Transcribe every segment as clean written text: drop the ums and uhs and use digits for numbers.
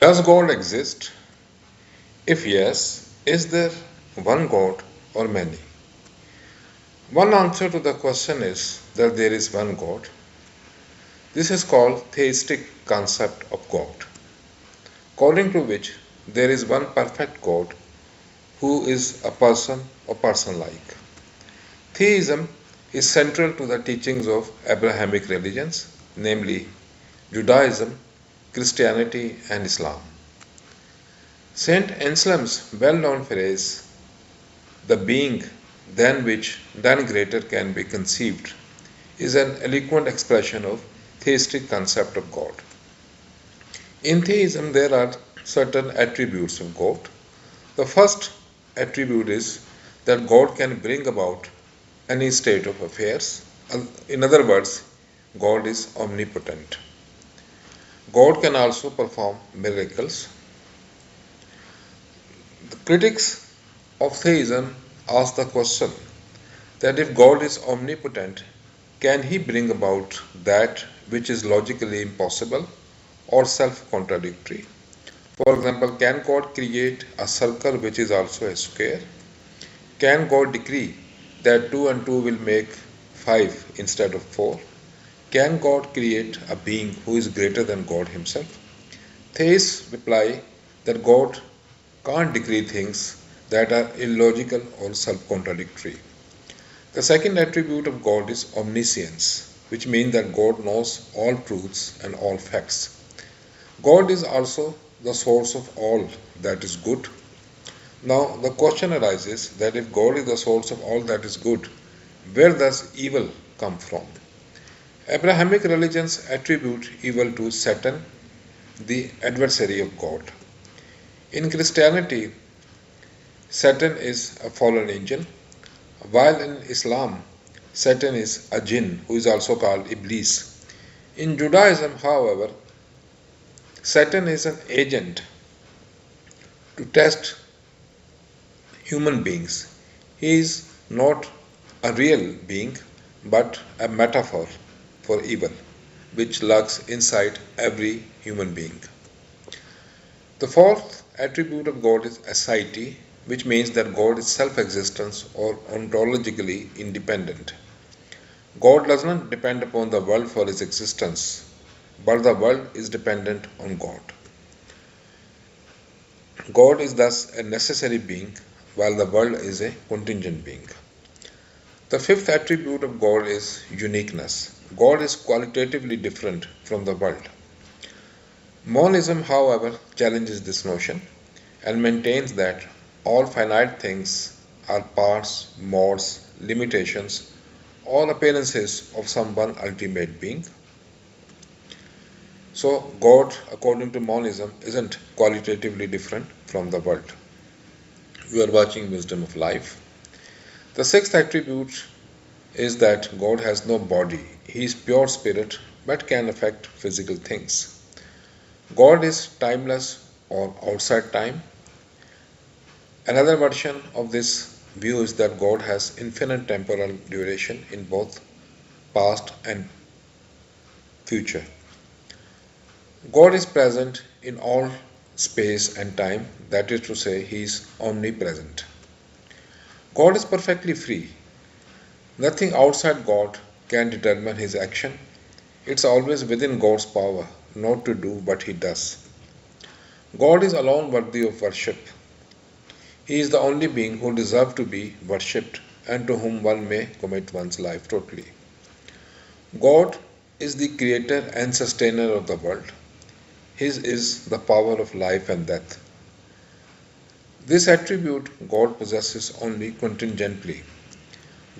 Does God exist? If yes, is there one God or many? One answer to the question is that there is one God. This is called theistic concept of God, according to which there is one perfect God who is a person or person-like. Theism is central to the teachings of Abrahamic religions, namely Judaism, Christianity, and Islam. Saint Anselm's well-known phrase, "the being than which none greater can be conceived," is an eloquent expression of theistic concept of God. In theism, there are certain attributes of God. The first attribute is that God can bring about any state of affairs. In other words, God is omnipotent. God can also perform miracles. The critics of theism ask the question that if God is omnipotent, can he bring about that which is logically impossible or self-contradictory? For example, can God create a circle which is also a square? Can God decree that 2 and 2 will make 5 instead of 4? Can God create a being who is greater than God himself? Theists reply that God can't decree things that are illogical or self-contradictory. The second attribute of God is omniscience, which means that God knows all truths and all facts. God is also the source of all that is good. Now, the question arises that if God is the source of all that is good, where does evil come from? Abrahamic religions attribute evil to Satan, the adversary of God. In Christianity, Satan is a fallen angel, while in Islam, Satan is a jinn who is also called Iblis. In Judaism, however, Satan is an agent to test human beings. He is not a real being but a metaphor for evil, which lurks inside every human being. The fourth attribute of God is aseity, which means that God is self-existent or ontologically independent. God does not depend upon the world for his existence, but the world is dependent on God. God is thus a necessary being, while the world is a contingent being. The fifth attribute of God is uniqueness. God is qualitatively different from the world. Monism, however, challenges this notion and maintains that all finite things are parts, modes, limitations, all appearances of some one ultimate being. So, God, according to monism, isn't qualitatively different from the world. You are watching Wisdom of Life. The sixth attribute is that God has no body. He is pure spirit but can affect physical things. God is timeless or outside time. Another version of this view is that God has infinite temporal duration in both past and future. God is present in all space and time, that is to say, he is omnipresent. God is perfectly free. Nothing outside God can determine his action. It's always within God's power not to do what he does. God is alone worthy of worship. He is the only being who deserves to be worshipped and to whom one may commit one's life totally. God is the creator and sustainer of the world. His is the power of life and death. This attribute God possesses only contingently.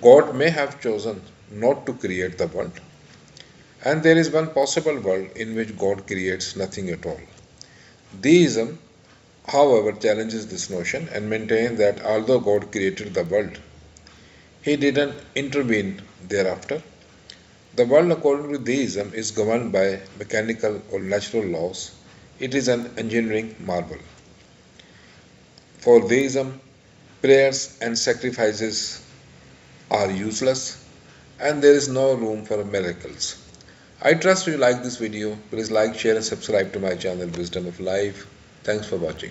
God may have chosen not to create the world, and there is one possible world in which God creates nothing at all. Theism, however, challenges this notion and maintains that although God created the world, he didn't intervene thereafter. The world, according to theism, is governed by mechanical or natural laws. It is an engineering marvel. For theism, prayers and sacrifices are useless and there is no room for miracles. I trust you like this video. Please like, share and subscribe to my channel Wisdom of Life. Thanks for watching.